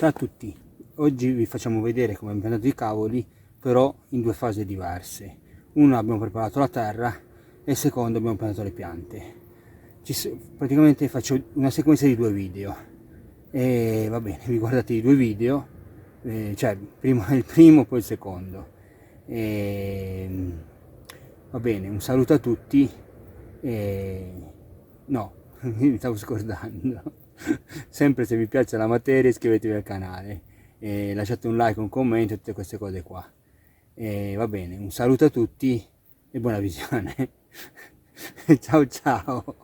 Ciao a tutti, oggi vi facciamo vedere come abbiamo piantato i cavoli, però in due fasi diverse. Una abbiamo preparato la terra e il secondo abbiamo piantato le piante. Praticamente faccio una sequenza di due video e va bene, vi guardate i due video, cioè prima il primo poi il secondo. E, va bene, un saluto a tutti e no, mi stavo scordando. Sempre, se vi piace la materia iscrivetevi al canale e lasciate un like, un commento, tutte queste cose qua. E va bene, un saluto a tutti e buona visione. Ciao ciao.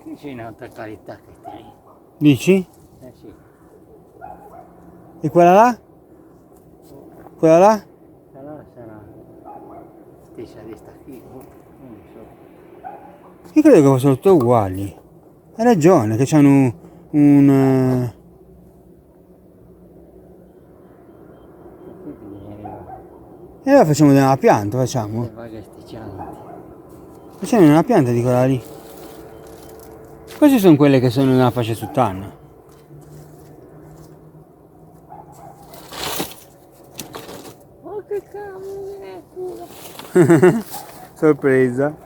Qui c'è un'altra qualità che te. Dici? Sì. E quella là? Quella là? Allora sarà stessa di sta qui, non so. Io credo che fossero tutte uguali. Hai ragione, che c'hanno un Qui bisognerebbe E allora facciamo della pianta, facciamo. le vaghe sticcianti. Facciamo una pianta di quella lì. Queste sono quelle che sono nella fascia sottana. Oh che cavolo è? Sorpresa.